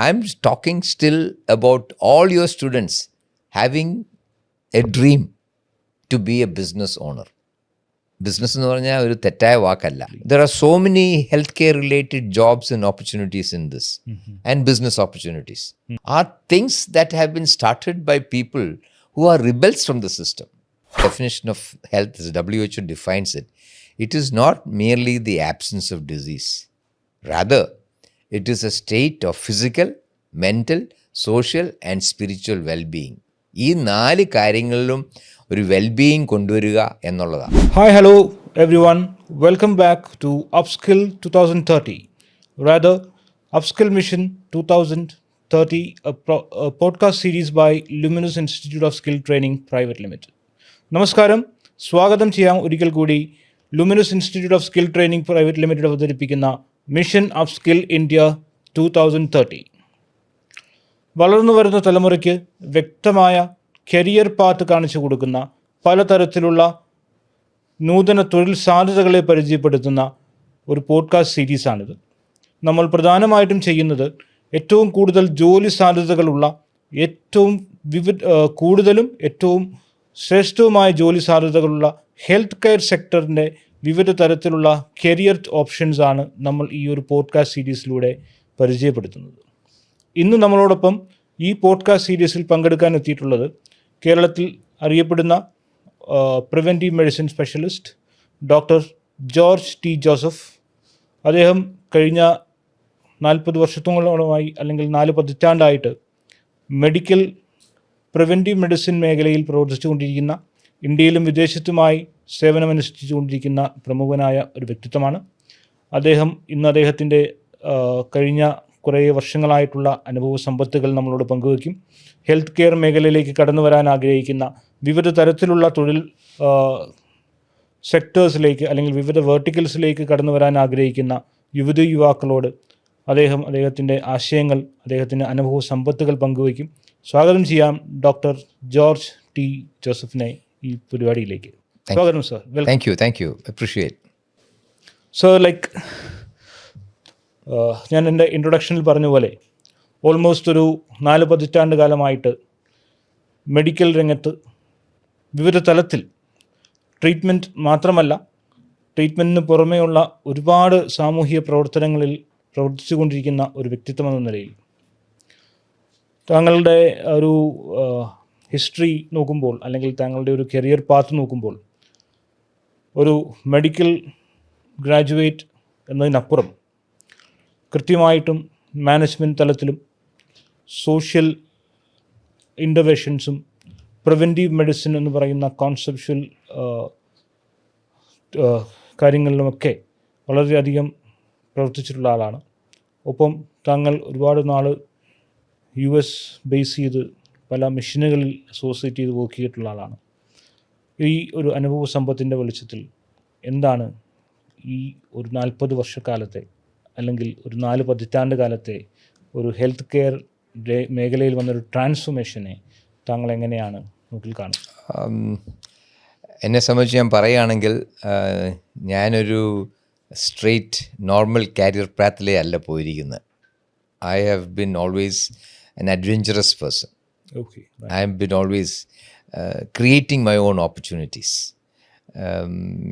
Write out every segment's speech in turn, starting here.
I'm talking still about all your students having a dream to be a business owner. Business എന്ന് പറഞ്ഞാൽ ഒരു തെറ്റായ വാക്കല്ല. There are so many health care related jobs and opportunities in this and business opportunities are things that have been started by people who are rebels from the system. Definition of health, as WHO defines it, it is not merely the absence of disease. Rather, it is a state of physical, mental, social and spiritual well-being. ഈ 4 കാര്യങ്ങളിലും ഒരു wellbeing കൊണ്ടുവരിക എന്നുള്ളതാണ്. Hi, hello everyone. Welcome back to Upskill 2030. Rather, Upskill Mission 2030, a podcast series by Luminous Institute of Skill Training Private Limited. നമസ്കാരം, സ്വാഗതം ചെയ്യാം ഒരിക്കൽ കൂടി luminous institute of skill training private limited അവതരിപ്പിക്കുന്ന മിഷൻ അപ്സ്കിൽ ഇന്ത്യ 2030. വളർന്നു വരുന്ന തലമുറയ്ക്ക് വ്യക്തമായ കരിയർ പാത്ത് കാണിച്ചു കൊടുക്കുന്ന പലതരത്തിലുള്ള നൂതന തൊഴിൽ സാധ്യതകളെ പരിചയപ്പെടുത്തുന്ന ഒരു പോഡ്കാസ്റ്റ് സീരീസാണിത്. നമ്മൾ പ്രധാനമായിട്ടും ചെയ്യുന്നത് ഏറ്റവും കൂടുതൽ ജോലി സാധ്യതകളുള്ള കൂടുതലും ഏറ്റവും ശ്രേഷ്ഠവുമായ ജോലി സാധ്യതകളുള്ള ഹെൽത്ത് കെയർ സെക്ടറിൻ്റെ വിവിധ തരത്തിലുള്ള കരിയർ ഓപ്ഷൻസ് ആണ് നമ്മൾ ഈ ഒരു പോഡ്കാസ്റ്റ് സീരീസിലൂടെ പരിചയപ്പെടുത്തുന്നത്. ഇന്ന് നമ്മളോടൊപ്പം ഈ പോഡ്കാസ്റ്റ് സീരീസിൽ പങ്കെടുക്കാൻ എത്തിയിട്ടുള്ളത് കേരളത്തിൽ അറിയപ്പെടുന്ന preventive medicine specialist doctor George T Joseph. അദ്ദേഹം കഴിഞ്ഞ 40 വർഷത്തോളമായി അല്ലെങ്കിൽ 4 പതിറ്റാണ്ടായിട്ട് മെഡിക്കൽ പ്രിവെൻറ്റീവ് മെഡിസിൻ മേഖലയിൽ പ്രവർത്തിച്ചുകൊണ്ടിരിക്കുന്ന, ഇന്ത്യയിലും വിദേശത്തുമായി സേവനമനുഷ്ഠിച്ചുകൊണ്ടിരിക്കുന്ന പ്രമുഖനായ ഒരു വ്യക്തിത്വമാണ് അദ്ദേഹം. ഇന്ന് അദ്ദേഹത്തിൻ്റെ കഴിഞ്ഞ കുറേ വർഷങ്ങളായിട്ടുള്ള അനുഭവ സമ്പത്തുകൾ നമ്മളോട് പങ്കുവയ്ക്കും. ഹെൽത്ത് കെയർ മേഖലയിലേക്ക് കടന്നു വരാൻ ആഗ്രഹിക്കുന്ന, വിവിധ തരത്തിലുള്ള തൊഴിൽ സെക്ടേഴ്സിലേക്ക് അല്ലെങ്കിൽ വിവിധ വേർട്ടിക്കൽസിലേക്ക് കടന്നു വരാൻ ആഗ്രഹിക്കുന്ന യുവാക്കളോട് അദ്ദേഹത്തിൻ്റെ ആശയങ്ങൾ, അദ്ദേഹത്തിൻ്റെ അനുഭവ സമ്പത്തുകൾ പങ്കുവയ്ക്കും. സ്വാഗതം ചെയ്യാം ഡോക്ടർ ജോർജ് ടി ജോസഫിനെ ഈ പരിപാടിയിലേക്ക്. സ്വാഗതം sir. Thank you appreciate sir. ഞാൻ എൻ്റെ ഇൻട്രൊഡക്ഷനിൽ പറഞ്ഞ പോലെ ഓൾമോസ്റ്റ് ഒരു 4 പതിറ്റാണ്ട് കാലമായിട്ട് മെഡിക്കൽ രംഗത്ത് വിവിധ തലത്തിൽ ട്രീറ്റ്മെൻറ്റ് മാത്രമല്ല, ട്രീറ്റ്മെൻറ്റിന് പുറമേയുള്ള ഒരുപാട് സാമൂഹിക പ്രവർത്തനങ്ങളിൽ പ്രവർത്തിച്ചു കൊണ്ടിരിക്കുന്ന ഒരു വ്യക്തിത്വം എന്ന നിലയിൽ താങ്കളുടെ ഒരു ഹിസ്റ്ററി നോക്കുമ്പോൾ, അല്ലെങ്കിൽ താങ്കളുടെ ഒരു കരിയർ പാത്ത് നോക്കുമ്പോൾ, ഒരു മെഡിക്കൽ ഗ്രാജുവേറ്റ് എന്നതിനപ്പുറം കൃത്യമായിട്ടും മാനേജ്മെൻറ്റ് തലത്തിലും സോഷ്യൽ ഇൻ്റർവെൻഷൻസും പ്രിവെൻറ്റീവ് മെഡിസിൻ എന്ന് പറയുന്ന കോൺസെപ്ച്വൽ കാര്യങ്ങളിലുമൊക്കെ വളരെയധികം പ്രവർത്തിച്ചിട്ടുള്ള ആളാണ്. ഒപ്പം താങ്കൾ ഒരുപാട് നാൾ US ബേസ് ചെയ്ത് പല മിഷനുകളിൽ അസോസിയേറ്റ് ചെയ്ത് വർക്ക് ചെയ്തിട്ടുള്ള ആളാണ്. ഈ ഒരു അനുഭവ സമ്പത്തിൻ്റെ വെളിച്ചത്തിൽ എന്താണ് ഈ ഒരു 40 വർഷക്കാലത്തെ അല്ലെങ്കിൽ ഒരു 4 പതിറ്റാണ്ട് കാലത്തെ ഒരു ഹെൽത്ത് കെയർ മേഖലയിൽ വന്നൊരു ട്രാൻസ്ഫോർമേഷനെ താങ്കൾ എങ്ങനെയാണ് നോക്കിൽ കാണുന്നത്? എന്നെ സംബന്ധിച്ച് ഞാൻ പറയുകയാണെങ്കിൽ, ഞാനൊരു സ്ട്രെയിറ്റ് നോർമൽ കരിയർ പാത്തിലേ അല്ല പോയിരിക്കുന്നത്. I have been always an adventurous person. Okay. Right. I have been always creating my own opportunities.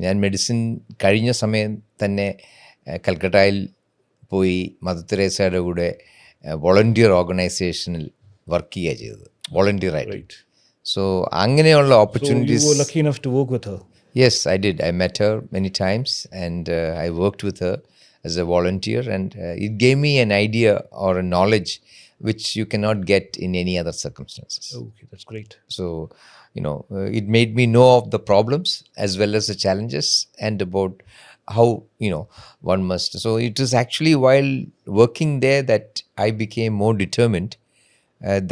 ഞാൻ മെഡിസിൻ കഴിഞ്ഞ സമയം തന്നെ കൽക്കട്ടയിൽ പോയി മദർ തെരേസയുടെ കൂടെ വോളണ്ടിയർ ഓർഗനൈസേഷനിൽ വർക്ക് ചെയ്യുക ചെയ്തത്, വോളണ്ടിയറായിട്ട്. സോ അങ്ങനെയുള്ള opportunities. So you were lucky enough to work with her? Yes, I did. I met her many times and I worked with her as a volunteer, and it gave me an idea or a knowledge which you cannot get in any other circumstances. Okay, that's great. So, it made me know of the problems as well as the challenges and about how, one must. So it is actually while working there that I became more determined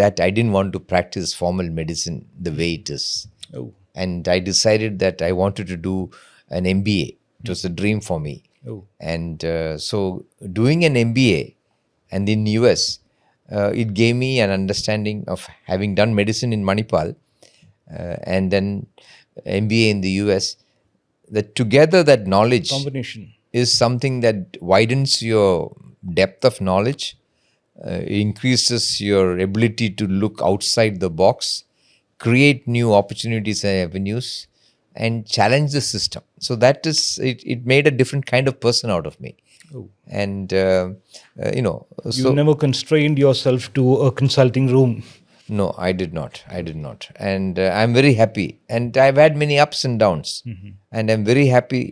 that I didn't want to practice formal medicine the way it is. Oh. And I decided that I wanted to do an MBA. It was a dream for me. Oh. And so doing an MBA and in US, it gave me an understanding of having done medicine in Manipal and then MBA in the US, that together that knowledge combination is something that widens your depth of knowledge increases your ability to look outside the box, create new opportunities and avenues, and challenge the system. So that is, it made a different kind of person out of me. Oh. And, You never constrained yourself to a consulting room. No, I did not. And I'm very happy. And I've had many ups and downs. And I'm very happy.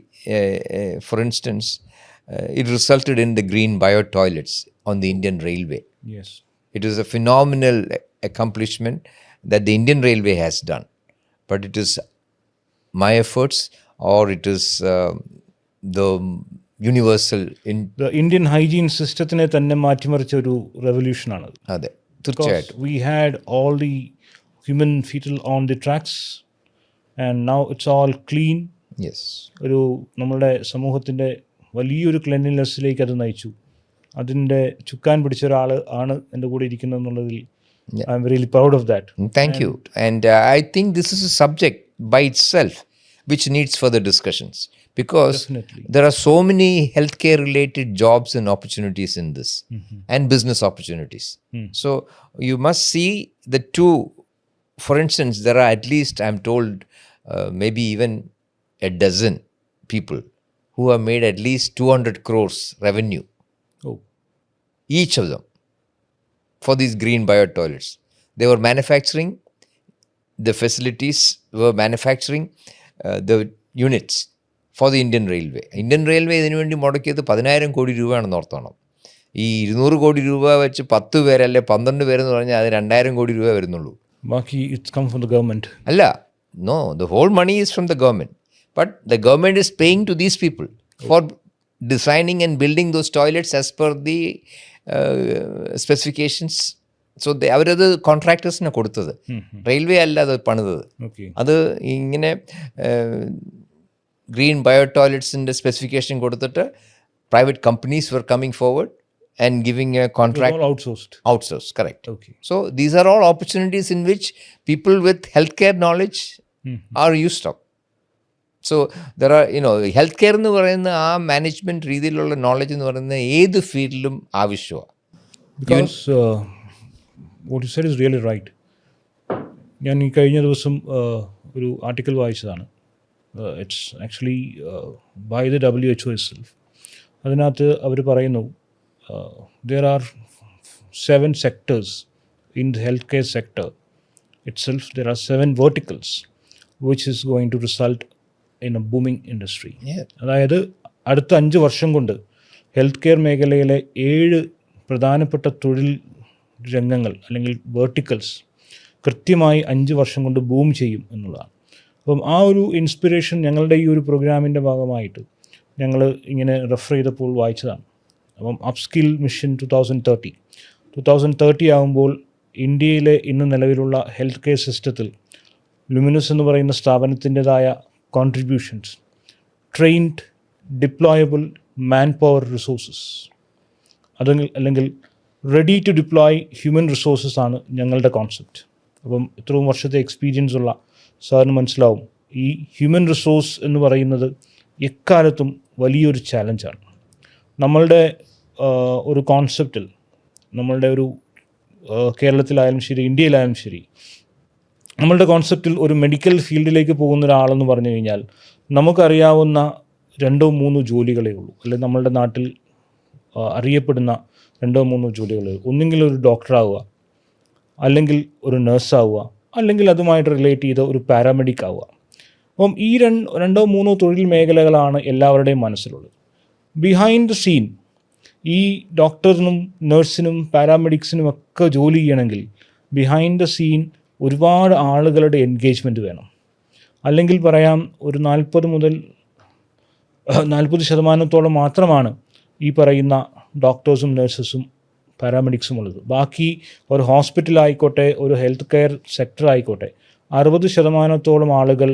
For instance, it resulted in the green bio toilets on the Indian Railway. Yes. It is a phenomenal accomplishment that the Indian Railway has done. But it is my efforts, or it is the universal... The Indian hygiene system തന്നെ മാറ്റിമറിച്ച ഒരു റെവല്യൂഷനാണ്. അതെ, തീർച്ചയായിട്ടും. We had all the human fetal on the tracks and now it's all clean. Yes. ഒരു നമ്മുടെ സമൂഹത്തിൻ്റെ വലിയൊരു ക്ലെൻലിനെസ്സിലേക്ക് അത് നയിച്ചു. അതിൻ്റെ ചുക്കാൻ പിടിച്ച ഒരാൾ ആണ് എൻ്റെ കൂടെ ഇരിക്കുന്നത് എന്നുള്ളതിൽ I am really proud of that. Thank you. And I think this is a subject by itself which needs further discussions, because Definitely. there are so many healthcare related jobs and opportunities in this, and business opportunities. So you must see the two. For instance, there are at least, I'm told, maybe even a dozen people who have made at least 200 crores revenue, Oh. each of them, for these green bio toilets. They were manufacturing, the facilities were manufacturing the units for the Indian Railway. Indian Railway ഇതിനു വേണ്ടി മുടക്കിയത് 10,000 കോടി രൂപയാണെന്ന് ഓർത്തോണം. ഈ 200 കോടി രൂപ വെച്ച് 10 പേരല്ലേ 12 പേരെന്ന് പറഞ്ഞാൽ അത് 2,000 കോടി രൂപ വരുന്നുള്ളൂ. ബാക്കി it's come from the government. അല്ല, no, the whole money is from the government. But the government is paying to these people for designing and building those toilets as per the specifications. So അവരത് കോൺട്രാക്ടേഴ്സിനെ കൊടുത്തത്, railway അല്ല അത് പണിതത്. Okay. അത് ഇങ്ങനെ green bio ടോയ്ലറ്റ്സിൻ്റെ specification കൊടുത്തിട്ട് private companies were coming forward and giving a contract. All outsourced. Outsourced, correct. Okay. So these are all opportunities in which people with healthcare knowledge are used up. So there are, healthcare എന്ന് പറയുന്ന ആ management രീതിയിലുള്ള knowledge എന്ന് പറയുന്ന ഏത് ഫീൽഡിലും ആവശ്യമാണ്. Because what you said is really right. ഞാൻ ഈ കഴിഞ്ഞ ദിവസം ഒരു ആർട്ടിക്കിൾ വായിച്ചതാണ്. It's actually by the WHO itself. അതിനകത്ത് അവർ പറയുന്നു there are 7 sectors in the healthcare sector itself. There are 7 verticals which is going to result in a booming industry. Yeah. അതായത് അടുത്ത 5 വർഷം കൊണ്ട് ഹെൽത്ത് കെയർ മേഖലയിലെ 7 പ്രധാനപ്പെട്ട തൊഴിൽ രംഗങ്ങൾ അല്ലെങ്കിൽ വേർട്ടിക്കൽസ് കൃത്യമായി 5 വർഷം കൊണ്ട് ബൂം ചെയ്യും എന്നുള്ളതാണ്. അപ്പം ആ ഒരു ഇൻസ്പിറേഷൻ ഞങ്ങളുടെ ഈ ഒരു പ്രോഗ്രാമിൻ്റെ ഭാഗമായിട്ട് ഞങ്ങൾ ഇങ്ങനെ റെഫർ ചെയ്തപ്പോൾ വായിച്ചതാണ്. അപ്പം അപ്സ്കിൽ മിഷൻ 2030 ആകുമ്പോൾ ഇന്ത്യയിലെ ഇന്ന് നിലവിലുള്ള ഹെൽത്ത് കെയർ സിസ്റ്റത്തിൽ ലുമിനസ് എന്ന് പറയുന്ന സ്ഥാപനത്തിൻ്റെതായ contributions, trained deployable man power resources, അല്ലെങ്കിൽ ready to deploy human resources ആണ് ഞങ്ങളുടെ കോൺസെപ്റ്റ്. അപ്പം ഇത്രയും വർഷത്തെ എക്സ്പീരിയൻസ് ഉള്ള സാറിന് മനസ്സിലാവും ഈ ഹ്യൂമൻ റിസോഴ്സ് എന്ന് പറയുന്നത് എക്കാലത്തും വലിയൊരു ചാലഞ്ചാണ്. നമ്മളുടെ ഒരു കോൺസെപ്റ്റിൽ, നമ്മളുടെ ഒരു കേരളത്തിലായാലും ശരി ഇന്ത്യയിലായാലും ശരി, നമ്മളുടെ കോൺസെപ്റ്റിൽ ഒരു മെഡിക്കൽ ഫീൽഡിലേക്ക് പോകുന്ന ഒരാളെന്ന് പറഞ്ഞു കഴിഞ്ഞാൽ നമുക്കറിയാവുന്ന 2-3 ജോലികളേ ഉള്ളൂ. അല്ലെങ്കിൽ നമ്മളുടെ നാട്ടിൽ അറിയപ്പെടുന്ന 2-3 ജോലികളേ ഉള്ളൂ. ഒന്നെങ്കിൽ ഒരു ഡോക്ടറാവുക, അല്ലെങ്കിൽ ഒരു നേഴ്സാവുക, അല്ലെങ്കിൽ അതുമായിട്ട് റിലേറ്റ് ചെയ്ത ഒരു പാരാമെഡിക് ആവുക. അപ്പം ഈ 2-3 തൊഴിൽ മേഖലകളാണ് എല്ലാവരുടെയും മനസ്സിലുള്ളത്. ബിഹൈൻഡ് ദ സീൻ ഈ ഡോക്ടറിനും നേഴ്സിനും പാരാമെഡിക്സിനും ഒക്കെ ജോലി ചെയ്യണമെങ്കിൽ ബിഹൈൻഡ് ദ സീൻ ഒരുപാട് ആളുകളുടെ എൻഗേജ്മെൻറ്റ് വേണം. അല്ലെങ്കിൽ പറയാം ഒരു 40% മാത്രമാണ് ഈ പറയുന്ന ഡോക്ടേഴ്സും നഴ്സസും പാരാമെഡിക്സും ഉള്ളത്. ബാക്കി ഒരു ഹോസ്പിറ്റലായിക്കോട്ടെ, ഒരു ഹെൽത്ത് കെയർ സെക്ടർ ആയിക്കോട്ടെ, 60% ആളുകൾ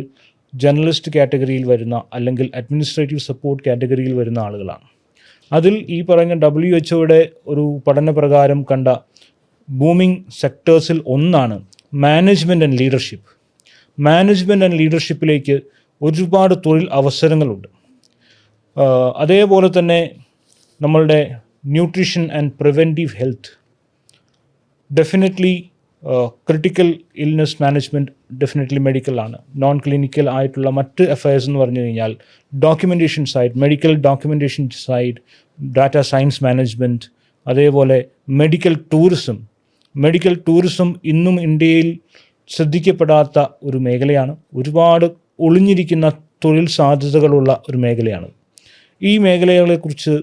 ജേർണലിസ്റ്റ് കാറ്റഗറിയിൽ വരുന്ന അല്ലെങ്കിൽ അഡ്മിനിസ്ട്രേറ്റീവ് സപ്പോർട്ട് കാറ്റഗറിയിൽ വരുന്ന ആളുകളാണ്. അതിൽ ഈ പറഞ്ഞ WHO ഒരു പഠനപ്രകാരം കണ്ട ബൂമിംഗ് സെക്ടേഴ്സിൽ ഒന്നാണ് management and leadership. Management and ലീഡർഷിപ്പിലേക്ക് ഒരുപാട് തൊഴിൽ അവസരങ്ങളുണ്ട്. അതേപോലെ തന്നെ നമ്മളുടെ nutrition and preventive health, definitely critical illness management definitely മെഡിക്കലാണ്. നോൺ ക്ലിനിക്കൽ ആയിട്ടുള്ള മറ്റ് അഫയേഴ്സ് എന്ന് പറഞ്ഞു കഴിഞ്ഞാൽ documentation side, medical documentation side, data science management, അതേപോലെ മെഡിക്കൽ ടൂറിസം. മെഡിക്കൽ ടൂറിസം ഇന്നും ഇന്ത്യയിൽ ശ്രദ്ധിക്കപ്പെടാത്ത ഒരു മേഖലയാണ്. ഒരുപാട് ഒളിഞ്ഞിരിക്കുന്ന തൊഴിൽ സാധ്യതകളുള്ള ഒരു മേഖലയാണ്. ഈ മേഖലകളെക്കുറിച്ച്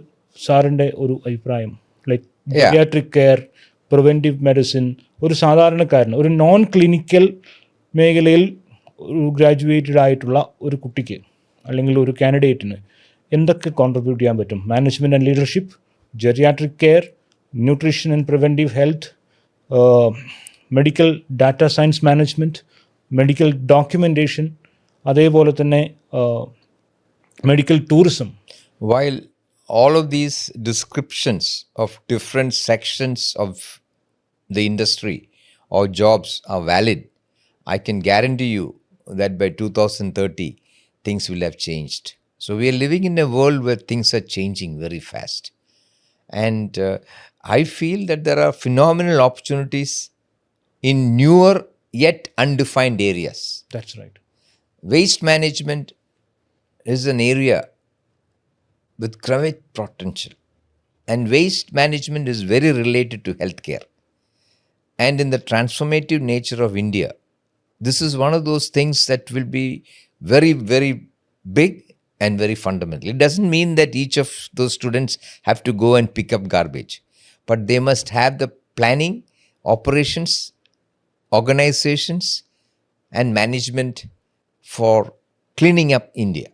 സാറിൻ്റെ ഒരു അഭിപ്രായം, like paediatric care, preventive medicine, ഒരു സാധാരണക്കാരന്, ഒരു നോൺ ക്ലിനിക്കൽ മേഖലയിൽ ഒരു ഗ്രാജുവേറ്റഡ് ആയിട്ടുള്ള ഒരു കുട്ടിക്ക് അല്ലെങ്കിൽ ഒരു കാൻഡിഡേറ്റിന് എന്തൊക്കെ കോൺട്രിബ്യൂട്ട് ചെയ്യാൻ പറ്റും? Management and leadership, geriatric care, nutrition and preventive health, medical data science management, medical documentation, അതേപോലെ തന്നെ medical tourism. While all of these descriptions of different sections of the industry or jobs are valid, I can guarantee you that by 2030, things will have changed. So we are living in a world where things are changing very fast. And I feel that there are phenomenal opportunities in newer yet undefined areas. That's right. Waste management is an area with great potential, and waste management is very related to healthcare. And in the transformative nature of India, this is one of those things that will be very, very big and very fundamental. It doesn't mean that each of those students have to go and pick up garbage, but they must have the planning, operations, organizations, and management for cleaning up India.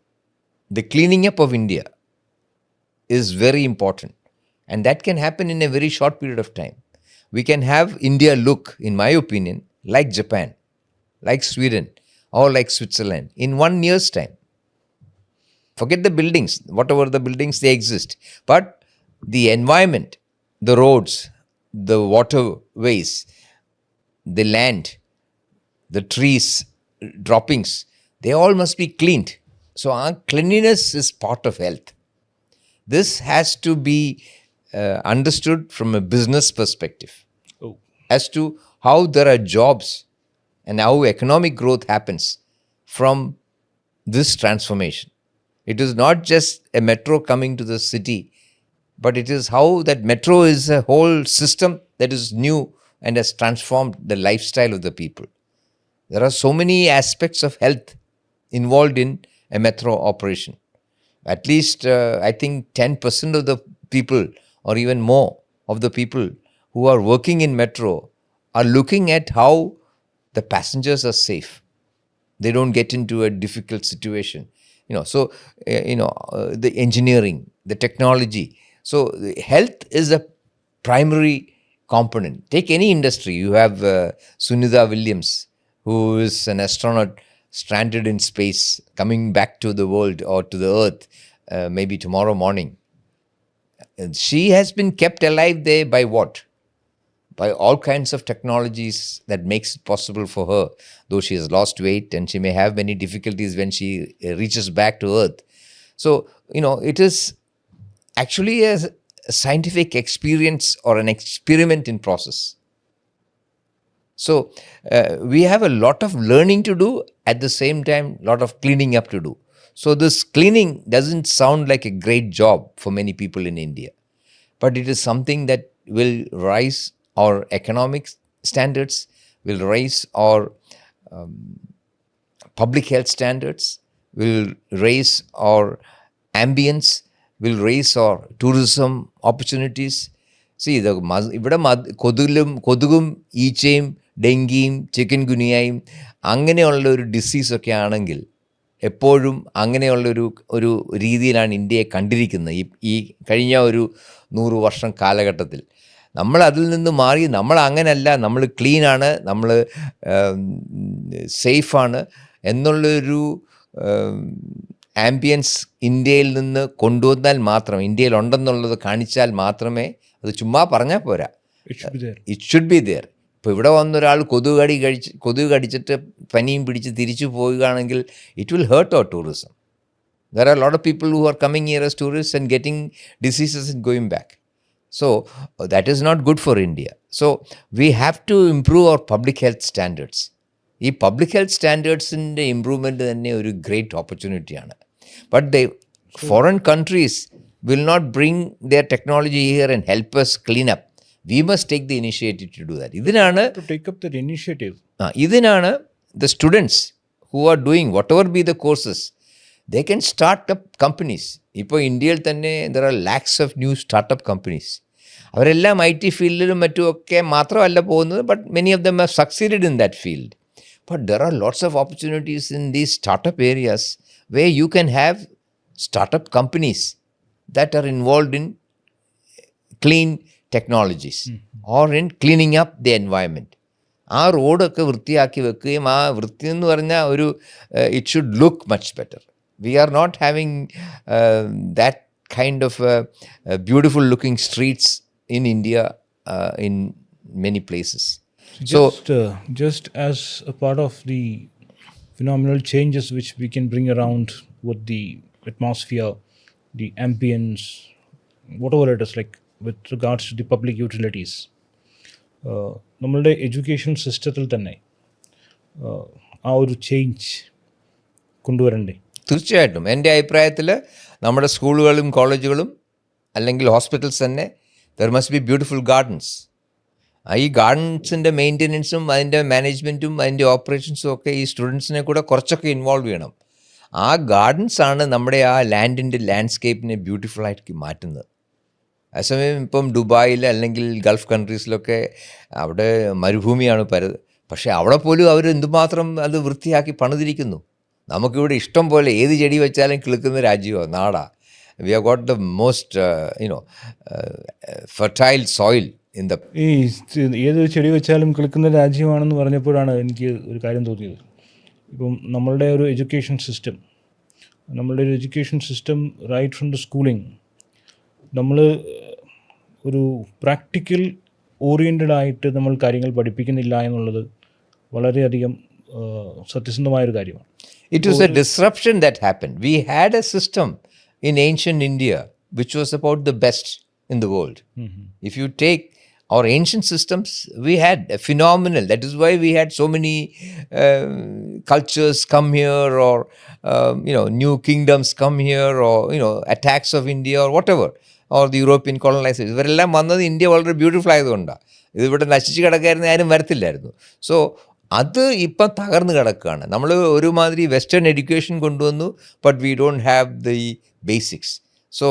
The cleaning up of India is very important, and that can happen in a very short period of time. We can have India look, in my opinion, like Japan, like Sweden, or like Switzerland in 1 year's time. Forget the buildings, whatever the buildings, they exist, but the environment, the roads, the waterways, the land, the trees, droppings, they all must be cleaned. So our cleanliness is part of health. This has to be understood from a business perspective as to how there are jobs and how economic growth happens from this transformation. It is not just a metro coming to the city, but it is how that metro is a whole system that is new and has transformed the lifestyle of the people. There are so many aspects of health involved in a metro operation. At least, I think 10% of the people, or even more of the people who are working in metro, are looking at how the passengers are safe. They don't get into a difficult situation. The engineering, the technology. So health is a primary component. Take any industry. You have Sunitha Williams, who is an astronaut stranded in space, coming back to the world or to the earth maybe tomorrow morning. She has been kept alive there by what? By all kinds of technologies that makes it possible for her, though she has lost weight and she may have many difficulties when she reaches back to earth. So, it is actually a scientific experience or an experiment in process. So we have a lot of learning to do, at the same time a lot of cleaning up to do. So this cleaning doesn't sound like a great job for many people in India, but it is something that will raise our economic standards, will raise our public health standards, will raise our ambience, will raise our tourism opportunities. See, ഇവിടെ കൊതുകും ഈച്ചയും ഡെങ്കിയും chicken ഗുനിയയും അങ്ങനെയുള്ള ഒരു ഡിസീസൊക്കെ ആണെങ്കിൽ എപ്പോഴും അങ്ങനെയുള്ളൊരു രീതിയിലാണ് ഇന്ത്യയെ കണ്ടിരിക്കുന്നത് ഈ കഴിഞ്ഞ ഒരു 100 വർഷം കാലഘട്ടത്തിൽ. നമ്മൾ അതിൽ നിന്ന് മാറി നമ്മൾ അങ്ങനെയല്ല, നമ്മൾ ക്ലീനാണ്, നമ്മൾ സേഫാണ് എന്നുള്ളൊരു ആംബിയൻസ് ഇന്ത്യയിൽ നിന്ന് കൊണ്ടുവന്നാൽ മാത്രം, ഇന്ത്യയിൽ ഉണ്ടെന്നുള്ളത് കാണിച്ചാൽ മാത്രമേ, അത് ചുമ്മാ പറഞ്ഞാൽ പോരാ, ഇറ്റ് ഷുഡ് ബി ദെയർ. ഇപ്പോൾ ഇവിടെ വന്നൊരാൾ കൊതുക് കടിച്ചിട്ട് പനിയും പിടിച്ച് തിരിച്ചു പോവുകയാണെങ്കിൽ it will hurt our tourism. There are a lot of people who are coming here as tourists and getting diseases and going back. So that is not good for India. So we have to improve our public health standards. ഈ public health സ്റ്റാൻഡേർഡ്സിൻ്റെ improvement തന്നെ ഒരു great ഓപ്പർച്യൂണിറ്റിയാണ്. But the foreign countries will not bring their technology here and help us clean up. We must take the initiative to do that. ഇതിനാണ് the students who are doing whatever be the courses, they can start up companies. ഇപ്പോൾ ഇന്ത്യയിൽ തന്നെ there are lakhs of new startup companies. അവരെല്ലാം IT ഫീൽഡിലും മറ്റുമൊക്കെ മാത്രമല്ല പോകുന്നത്, but many of them have succeeded in that field. But there are lots of opportunities in these startup areas where you can have startup companies that are involved in clean technologies or in cleaning up the environment. ആ റോഡൊക്കെ വൃത്തിയാക്കി വെക്കുകയും ആ വൃത്തി എന്ന് പറഞ്ഞാൽ ഒരു it should look much better. We are not having that kind of beautiful looking streets in India in many places. Just as a part of the phenomenal changes which we can bring around with the atmosphere, the ambience, whatever it is, like with regards to the public utilities, നമ്മളുടെ education സിസ്റ്റത്തിൽ തന്നെ ആ ഒരു change കൊണ്ടുവരണ്ടേ? തീർച്ചയായിട്ടും. എൻ്റെ അഭിപ്രായത്തിൽ നമ്മുടെ സ്കൂളുകളും കോളേജുകളും അല്ലെങ്കിൽ ഹോസ്പിറ്റൽസ് തന്നെ there must be beautiful gardens. ഈ ഗാർഡൻസിൻ്റെ മെയിൻ്റെനൻസും അതിൻ്റെ മാനേജ്മെൻറ്റും അതിൻ്റെ ഓപ്പറേഷൻസും ഒക്കെ ഈ സ്റ്റുഡൻസിനെ കൂടെ കുറച്ചൊക്കെ ഇൻവോൾവ് ചെയ്യണം. ആ ഗാർഡൻസാണ് നമ്മുടെ ആ ലാൻഡിൻ്റെ ലാൻഡ്സ്കേപ്പിനെ ബ്യൂട്ടിഫുള്ളായിട്ട് മാറ്റുന്നത്. അതേസമയം ഇപ്പം ദുബായിൽ അല്ലെങ്കിൽ ഗൾഫ് കൺട്രീസിലൊക്കെ അവിടെ മരുഭൂമിയാണ് പക്ഷേ അവിടെ പോലും അവർ എന്തുമാത്രം അത് വൃത്തിയാക്കി പണിതിരിക്കുന്നു. നമുക്കിവിടെ ഇഷ്ടം പോലെ ഏത് ചെടി വെച്ചാലും കിളുക്കുന്ന രാജ്യമാണ്, നാടാണ്. We have got the most fertile soil in the. ഈ ഏതൊരു ചെടി വെച്ചാലും കിളുക്കുന്ന രാജ്യമാണെന്ന് പറഞ്ഞപ്പോഴാണ് എനിക്ക് ഒരു കാര്യം തോന്നിയത്. ഇപ്പം നമ്മളുടെ ഒരു education system right from the schooling, നമ്മൾ ഒരു പ്രാക്ടിക്കൽ ഓറിയൻറ്റഡ് ആയിട്ട് നമ്മൾ കാര്യങ്ങൾ പഠിപ്പിക്കുന്നില്ല എന്നുള്ളത് വളരെയധികം സത്യസന്ധമായൊരു കാര്യമാണ്. It was a disruption that happened. We had a system in ancient India which was about the best in the world. If you take our ancient systems, we had a phenomenal. That is why we had so many cultures come here, or new kingdoms come here, or attacks of India or whatever, or the European colonizers. ഇവരെല്ലാം വന്നത് India വളരെ beautiful ആയതുകൊണ്ടാണ്. ഇതിവിടെ നശിച്ച് കിടക്കായിരുന്നു ആരും വരത്തില്ലായിരുന്നു. So അത് ഇപ്പം തകർന്ന് കിടക്കുകയാണ്. നമ്മൾ ഒരുമാതിരി വെസ്റ്റേൺ എഡ്യൂക്കേഷൻ കൊണ്ടുവന്നു, but we don't have the basics. So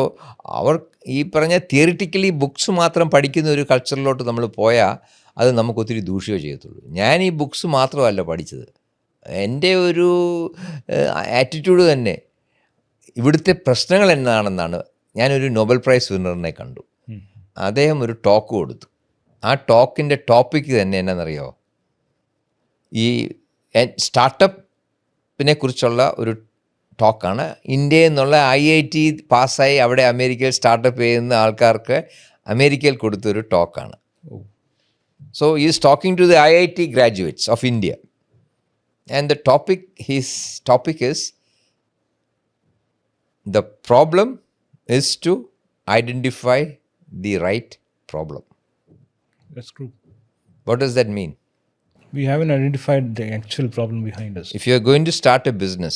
ഈ പറഞ്ഞ തിയറിറ്റിക്കലി ബുക്സ് മാത്രം പഠിക്കുന്ന ഒരു കൾച്ചറിലോട്ട് നമ്മൾ പോയാൽ അത് നമുക്ക് ഒത്തിരി ദൂഷ്യമേ ചെയ്യത്തുള്ളൂ. ഞാൻ ഈ ബുക്സ് മാത്രമല്ല പഠിച്ചത്. എൻ്റെ ഒരു ആറ്റിറ്റ്യൂഡ് തന്നെ ഇവിടുത്തെ പ്രശ്നങ്ങൾ എന്താണെന്നാണ്. ഞാനൊരു നോബൽ പ്രൈസ് വിന്നറിനെ കണ്ടു. അദ്ദേഹം ഒരു ടോക്ക് കൊടുത്തു. ആ ടോക്കിൻ്റെ ടോപ്പിക്ക് തന്നെ എന്നാണെന്നറിയാമോ? ഈ സ്റ്റാർട്ടപ്പിനെ കുറിച്ചുള്ള ഒരു ടോക്കാണ്. ഇന്ത്യയിൽ നിന്നുള്ള IIT പാസ്സായി അവിടെ അമേരിക്കയിൽ സ്റ്റാർട്ടപ്പ് ചെയ്യുന്ന ആൾക്കാർക്ക് അമേരിക്കയിൽ കൊടുത്തൊരു ടോക്കാണ്. So is talking to the IIT graduates of India, and the his topic is the problem is to identify the right problem. That's true. What does that mean? We haven't identified the actual problem behind us. If you are going to start a business,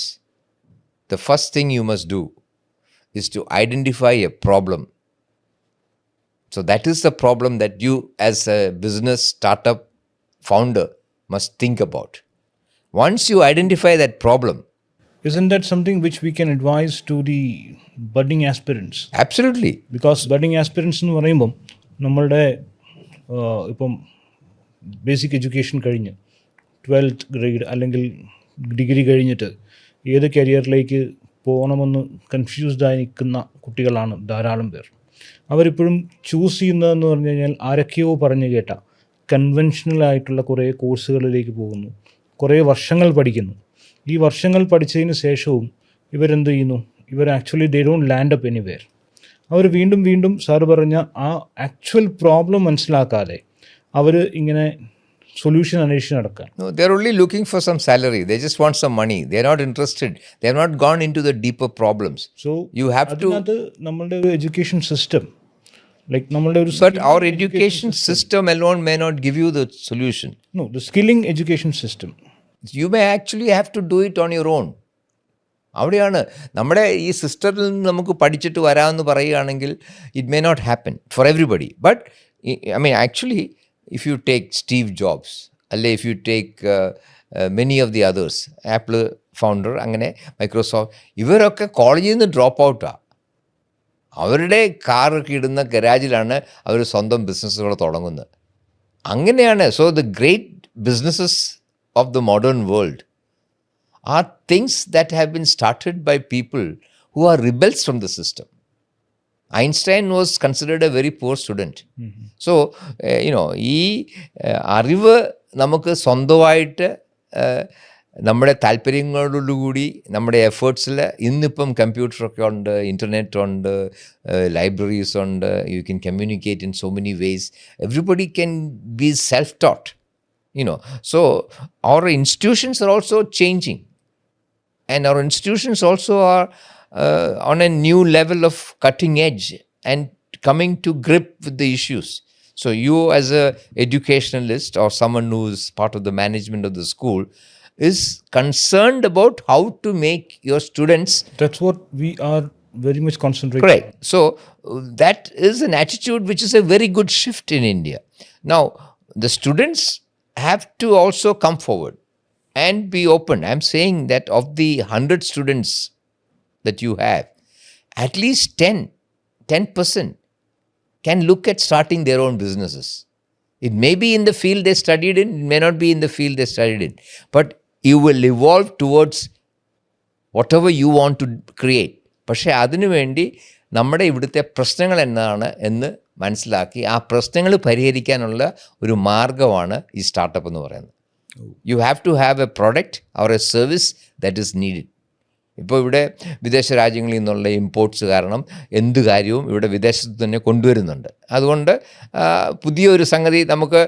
the first thing you must do is to identify a problem. So that is the problem that you as a business startup founder must think about. Once you identify that problem, isn't that something which we can advise to the budding aspirants? Absolutely. Because budding aspirants എന്ന് പറയുമ്പം നമ്മളുടെ ഇപ്പം basic education കഴിഞ്ഞ് 12th grade അല്ലെങ്കിൽ degree കഴിഞ്ഞിട്ട് ഏത് കരിയറിലേക്ക് പോകണമെന്ന് കൺഫ്യൂസ്ഡായി നിൽക്കുന്ന കുട്ടികളാണ് ധാരാളം പേർ. അവരിപ്പോഴും ചൂസ് ചെയ്യുന്നതെന്ന് പറഞ്ഞു കഴിഞ്ഞാൽ ആരൊക്കെയോ പറഞ്ഞു കേട്ട കൺവെൻഷനലായിട്ടുള്ള കുറേ കോഴ്സുകളിലേക്ക് പോകുന്നു, കുറേ വർഷങ്ങൾ പഠിക്കുന്നു. ഈ വർഷങ്ങൾ പഠിച്ചതിന് ശേഷവും ഇവരെന്ത് ചെയ്യുന്നു? ഇവർ actually they don't land up anywhere. അവർ വീണ്ടും സാറ് പറഞ്ഞ ആ ആക്ച്വൽ പ്രോബ്ലം മനസ്സിലാക്കാതെ അവർ ഇങ്ങനെ സൊല്യൂഷൻ അന്വേഷിച്ച് നടക്കാൻ. No, they're only looking for some salary. They just want some money. They're not interested. They have not gone into the deeper problems. So you have to. അതിനകത്ത് നമ്മളുടെ ഒരു education system like നമ്മളുടെ ഒരു But our education system alone may not give you the solution. no the skilling education system. You may actually have to do it on your own. അവിടെയാണ് നമ്മുടെ ഈ സിസ്റ്ററിൽ നിന്ന് നമുക്ക് പഠിച്ചിട്ട് വരാമെന്ന് പറയുകയാണെങ്കിൽ it may not happen for everybody. But I mean actually if you take Steve Jobs അല്ലെ if you take many of the others, Apple founder, അങ്ങനെ മൈക്രോസോഫ്റ്റ്, ഇവരൊക്കെ കോളേജിൽ നിന്ന് ഡ്രോപ്പ് ഔട്ടാണ്. അവരുടെ കാറൊക്കെ ഇടുന്ന ഗരാജിലാണ് അവർ സ്വന്തം ബിസിനസ്സുകൾ തുടങ്ങുന്നത്. അങ്ങനെയാണ്. So the great businesses of the modern world are things that have been started by people who are rebels from the system. Einstein was considered a very poor student. So, ഈ അറിവ് നമുക്ക് സ്വന്തമായിട്ട് നമ്മുടെ താല്പര്യങ്ങളോടുകൂടി നമ്മുടെ എഫേർട്സിൽ ഇന്നിപ്പം കമ്പ്യൂട്ടറൊക്കെ ഉണ്ട്, ഇൻ്റർനെറ്റ് ഉണ്ട്, libraries ഉണ്ട്, you can communicate in so many vase. Everybody can be self taught. So our institutions are also changing. And our institutions also are on a new level of cutting edge and coming to grip with the issues. So you as a educationalist or someone who is part of the management of the school is concerned about how to make your students... That's what we are very much concentrating. Correct. So that is an attitude which is a very good shift in India. Now, the students have to also come forward and be open. I'm saying that of the 100 students that you have, at least 10% can look at starting their own businesses. It may be in the field they studied in, it may not be in the field they studied in, but you will evolve towards whatever you want to create. പക്ഷേ അതിനു വേണ്ടി നമ്മുടെ ഇവിടുത്തെ പ്രശ്നങ്ങൾ എന്താണ് എന്ന് മനസ്സിലാക്കി ആ പ്രശ്നങ്ങൾ പരിഹരിക്കാനുള്ള ഒരു മാർഗമാണ് ഈ സ്റ്റാർട്ടപ്പ് എന്ന് പറയുന്നത്. You have to have a product or a service that is needed. ഇപ്പോൾ ഇവിടെ വിദേശ രാജ്യങ്ങളിൽ നിന്നുള്ള ഇമ്പോർട്ട്സ് കാരണം എന്ത് കാര്യവും ഇവിടെ വിദേശത്ത് തന്നെ കൊണ്ടുവരുന്നുണ്ട്. അതുകൊണ്ട് പുതിയൊരു സംഗതി നമുക്ക്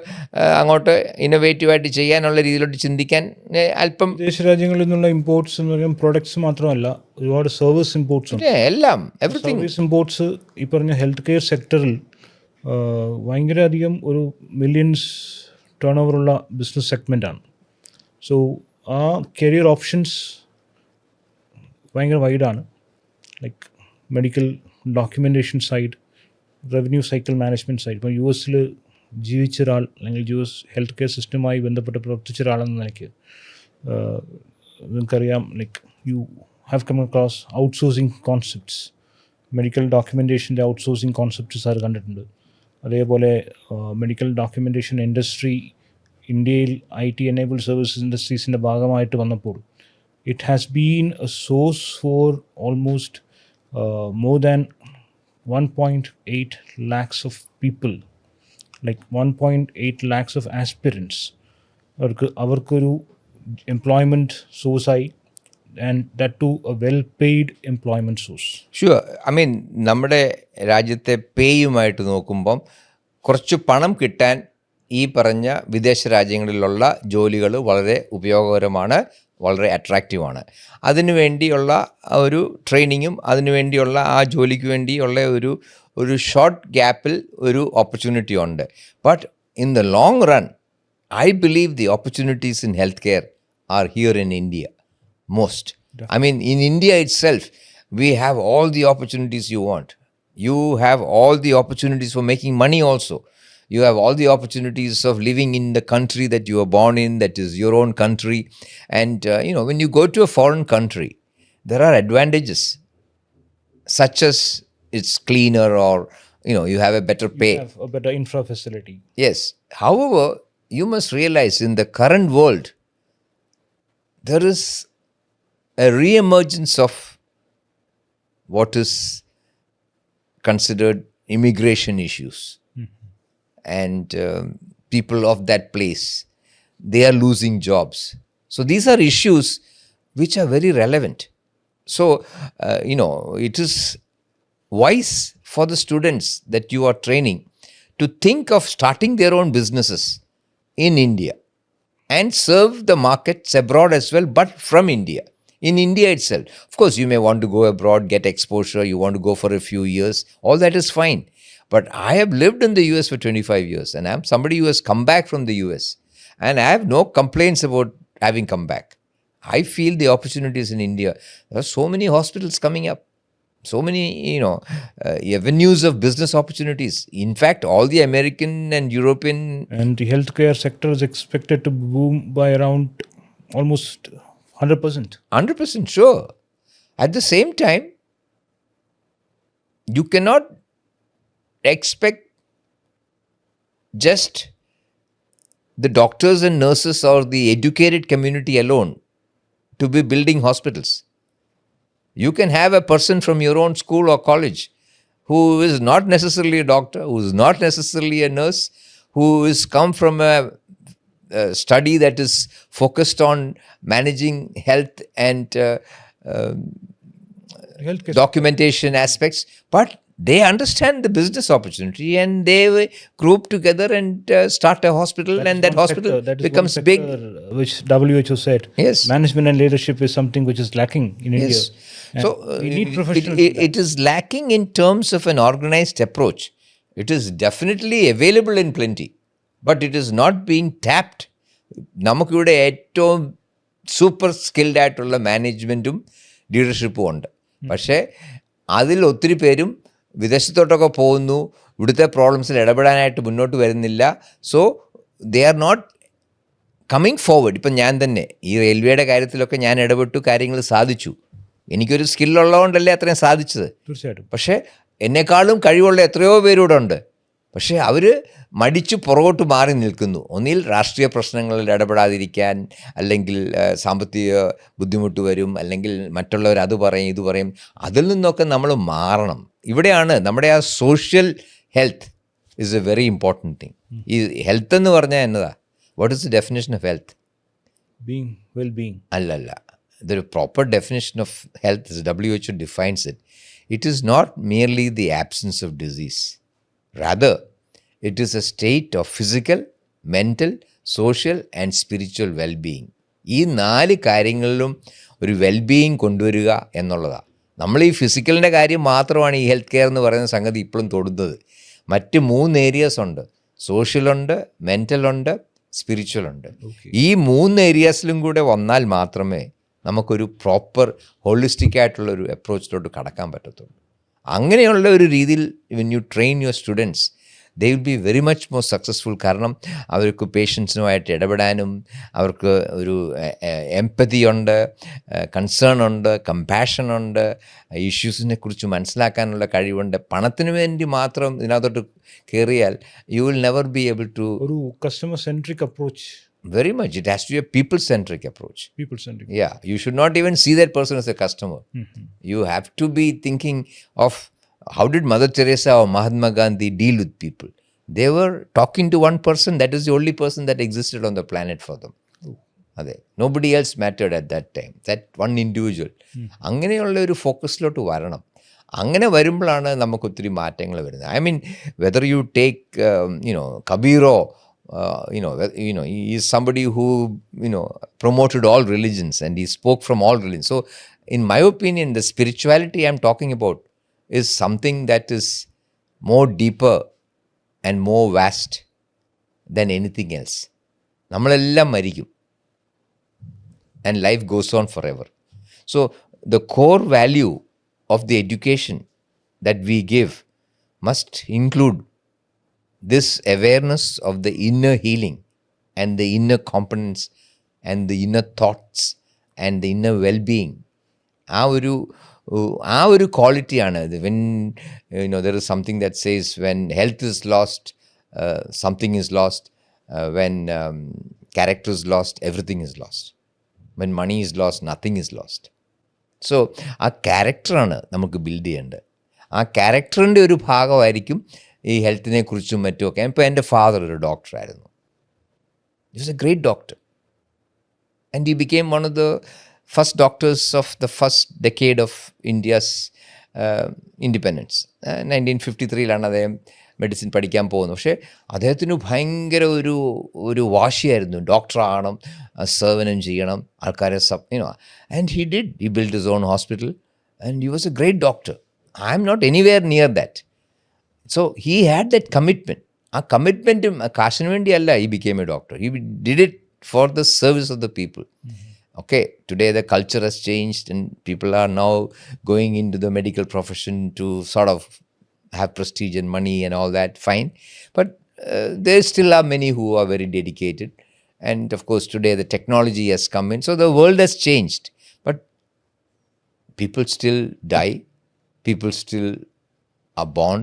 അങ്ങോട്ട് ഇന്നോവേറ്റീവായിട്ട് ചെയ്യാനുള്ള രീതിയിലോട്ട് ചിന്തിക്കാൻ അല്പം... വിദേശ രാജ്യങ്ങളിൽ നിന്നുള്ള ഇമ്പോർട്ട്സ് എന്ന് പറയുമ്പോൾ പ്രൊഡക്ട്സ് മാത്രമല്ല, ഒരുപാട് സർവീസ് ഇമ്പോർട്ട്സ് ഉണ്ട്. എല്ലാം എവറിത്തിങ്. സർവീസ് ഇമ്പോർട്ട്സ് ഈ പറഞ്ഞ ഹെൽത്ത് കെയർ സെക്ടറിൽ ഭയങ്കര അധികം ഒരു മില്യൺസ് ടേൺ ഓവറുള്ള ബിസിനസ് സെഗ്മെൻറ്റാണ്. സോ ആ കരിയർ ഓപ്ഷൻസ് ഭയങ്കര വൈഡാണ്. Like medical documentation side, revenue cycle management side. ഇപ്പോൾ US ജീവിച്ച ഒരാൾ അല്ലെങ്കിൽ US ഹെൽത്ത് കെയർ സിസ്റ്റവുമായി ബന്ധപ്പെട്ട് പ്രവർത്തിച്ച ഒരാളെന്ന നിലയ്ക്ക് നിങ്ങൾക്കറിയാം, like you have come across outsourcing concepts. Medical ഡോക്യുമെൻറ്റേഷൻ്റെ ഔട്ട്സോഴ്സിങ് കോൺസെപ്റ്റ് സാർ കണ്ടിട്ടുണ്ട്. അതേപോലെ മെഡിക്കൽ ഡോക്യുമെൻറ്റേഷൻ ഇൻഡസ്ട്രി ഇന്ത്യയിൽ IT എനേബിൾഡ് സർവീസസ് ഇൻഡസ്ട്രീസിൻ്റെ ഭാഗമായിട്ട് വന്നപ്പോൾ it has been a source for almost more than 1.8 lakhs of people, like 1.8 lakhs of aspirants അവർക്കൊരു employment സോഴ്സായി. And that too a well-paid employment source. Sure. I mean, നമ്മുടെ രാജ്യത്തെ പേയുമായിട്ട് നോക്കുമ്പം കുറച്ച് പണം കിട്ടാൻ ഈ പറഞ്ഞ വിദേശ രാജ്യങ്ങളിലുള്ള ജോലികൾ വളരെ ഉപയോഗകരമാണ്, വളരെ അട്രാക്റ്റീവാണ്. അതിനു വേണ്ടിയുള്ള ഒരു ട്രെയിനിങ്ങും അതിനുവേണ്ടിയുള്ള ആ ജോലിക്ക് വേണ്ടിയുള്ള ഒരു ഷോർട്ട് ഗ്യാപ്പിൽ ഒരു ഓപ്പർച്യൂണിറ്റി ഉണ്ട്. But in the long run I believe the opportunities in health care are here in India. Most. I mean, in India itself, we have all the opportunities you want. You have all the opportunities for making money also. You have all the opportunities of living in the country that you were born in, that is your own country. And, when you go to a foreign country, there are advantages, such as it's cleaner or, you have a better pay. You have a better infra facility. Yes. However, you must realize in the current world, there is a re-emergence of what is considered immigration issues. And people of that place, they are losing jobs. So these are issues which are very relevant. So, it is wise for the students that you are training to think of starting their own businesses in India and serve the markets abroad as well, but from India. In India itself. Of course, you may want to go abroad, get exposure, you want to go for a few years. All that is fine. But I have lived in the US for 25 years, and I'm somebody who has come back from the US, and I have no complaints about having come back. I feel the opportunities in India. There are so many hospitals coming up, so many, avenues of business opportunities. In fact, all the American and European... And the healthcare sector is expected to boom by around almost 100%. 100% sure. At the same time, you cannot expect just the doctors and nurses or the educated community alone to be building hospitals. You can have a person from your own school or college who is not necessarily a doctor, who is not necessarily a nurse, who is come from a study that is focused on managing health and Healthcare documentation aspects, but they understand the business opportunity and they group together and start a hospital, and that hospital becomes big. Which WHO said. Yes. Management and leadership is something which is lacking in India. Yes. So we need professionals. it is lacking in terms of an organized approach. It is definitely available in plenty, but it is not being tapped. നമുക്കിവിടെ ഏറ്റവും super skilled ആയിട്ടുള്ള മാനേജ്മെൻറ്റും ലീഡർഷിപ്പും ഉണ്ട്. പക്ഷേ അതിൽ ഒത്തിരി പേരും വിദേശത്തോട്ടൊക്കെ പോകുന്നു, ഇവിടുത്തെ പ്രോബ്ലംസിൽ ഇടപെടാനായിട്ട് മുന്നോട്ട് വരുന്നില്ല. So they are not coming forward. ഇപ്പം ഞാൻ തന്നെ ഈ റെയിൽവേയുടെ കാര്യത്തിലൊക്കെ ഞാൻ ഇടപെട്ടു, കാര്യങ്ങൾ സാധിച്ചു. എനിക്കൊരു സ്കില്ലുള്ളതുകൊണ്ടല്ലേ അത്രയും സാധിച്ചത്. തീർച്ചയായിട്ടും. പക്ഷേ എന്നെക്കാളും കഴിവുള്ള എത്രയോ പേരൂടെ ഉണ്ട്. പക്ഷേ അവർ മടിച്ചു പുറകോട്ട് മാറി നിൽക്കുന്നു. ഒന്നിൽ രാഷ്ട്രീയ പ്രശ്നങ്ങളിൽ ഇടപെടാതിരിക്കാൻ, അല്ലെങ്കിൽ സാമ്പത്തിക ബുദ്ധിമുട്ട് വരും, അല്ലെങ്കിൽ മറ്റുള്ളവർ അത് പറയും ഇത് പറയും. അതിൽ നിന്നൊക്കെ നമ്മൾ മാറണം. ഇവിടെയാണ് നമ്മുടെ ആ social health is a very important thing. ഈ ഹെൽത്ത് എന്ന് പറഞ്ഞാൽ എന്നതാ? What is the definition of health? Well-being അല്ലല്ല, ഇതൊരു proper definition of health is WHO defines it. It is not merely the absence of disease. Rather, it is a state of physical, mental, social and spiritual well-being. ഈ 4 കാര്യങ്ങളിലും ഒരു wellbeing കൊണ്ടുവരിക എന്നുള്ളതാണ്. നമ്മൾ ഈ ഫിസിക്കലിൻ്റെ കാര്യം മാത്രമാണ് ഈ ഹെൽത്ത് കെയർ എന്ന് പറയുന്ന സംഗതി ഇപ്പോഴും തൊടുന്നത്. മറ്റ് 3 ഏരിയാസ് ഉണ്ട്. സോഷ്യലുണ്ട്, മെൻ്റലുണ്ട്, സ്പിരിച്വലുണ്ട്. ഈ 3 ഏരിയാസിലും കൂടെ വന്നാൽ മാത്രമേ നമുക്കൊരു പ്രോപ്പർ ഹോളിസ്റ്റിക് ആയിട്ടുള്ളൊരു അപ്രോച്ചിലോട്ട് കടക്കാൻ പറ്റത്തുള്ളൂ. അങ്ങനെയുള്ള ഒരു രീതിയിൽ when you train your students, they will be very much more successful. കാരണം അവർക്ക് പേഷ്യൻസിനുമായിട്ട് ഇടപെടാനും, അവർക്ക് ഒരു എംപതി ഉണ്ട്, കൺസേൺ ഉണ്ട്, കമ്പാഷൻ ഉണ്ട്, ഇഷ്യൂസിനെ കുറിച്ച് മനസ്സിലാക്കാനുള്ള കഴിവുണ്ട്. പണത്തിന് വേണ്ടി മാത്രം ഇതിനകത്തോട്ട് കയറിയാൽ you will never be able to. ഒരു customer centric approach. Very much. It has to be a people-centric approach. People-centric. Yeah. You should not even see that person as a customer. Mm-hmm. You have to be thinking of how did Mother Teresa or Mahatma Gandhi deal with people? They were talking to one person. That is the only person that existed on the planet for them. അതെ, nobody else mattered at that time. That one individual. അങ്ങനെയുള്ള ഒരു ഫോക്കസിലോട്ട് വരണം. അങ്ങനെ വരുമ്പോഴാണ് നമുക്ക് ഒത്തിരി മാറ്റങ്ങൾ വരുന്നത്. I mean, whether you take കബീറോ, he is somebody who promoted all religions and he spoke from all religions. So in my opinion, the spirituality I'm talking about is something that is more deeper and more vast than anything else. നമ്മളെല്ലാം മരിക്കും and life goes on forever. So the core value of the education that we give must include this awareness of the inner healing and the inner components and the inner thoughts and the inner well-being. ആ ഒരു ക്വാളിറ്റിയാണ് ഇത്. When there is something that says when health is lost, something is lost. When character is lost, everything is lost. When money is lost, nothing is lost. So ആ ക്യാരക്ടറാണ് നമുക്ക് build ചെയ്യേണ്ടത്. ആ ക്യാരക്ടറിൻ്റെ ഒരു ഭാഗമായിരിക്കും ഈ ഹെൽത്തിനെ കുറിച്ചും മറ്റുമൊക്കെ. ഇപ്പോൾ എൻ്റെ ഫാദർ ഒരു ഡോക്ടറായിരുന്നു. He was a great doctor and he became one of the first doctors of the first decade of India's independence. 1953 അദ്ദേഹം മെഡിസിൻ പഠിക്കാൻ പോകുന്നു. പക്ഷേ അദ്ദേഹത്തിന് ഭയങ്കര ഒരു വാശിയായിരുന്നു. ഡോക്ടറാകണം, സേവനം ചെയ്യണം, ആൾക്കാരെ and he build his own hospital and he was a great doctor. I am not anywhere near that. So he had that commitment. ആ കമ്മിറ്റ്മെൻറ്റും കാശിന് വേണ്ടിയല്ല he became a doctor. He did it for the service of the people. Okay, today the culture has changed and people are now going into the medical profession to sort of have prestige and money and all that, fine. But there still are many who are very dedicated. And of course, today the technology has come in. So the world has changed. But people still die. People still are born.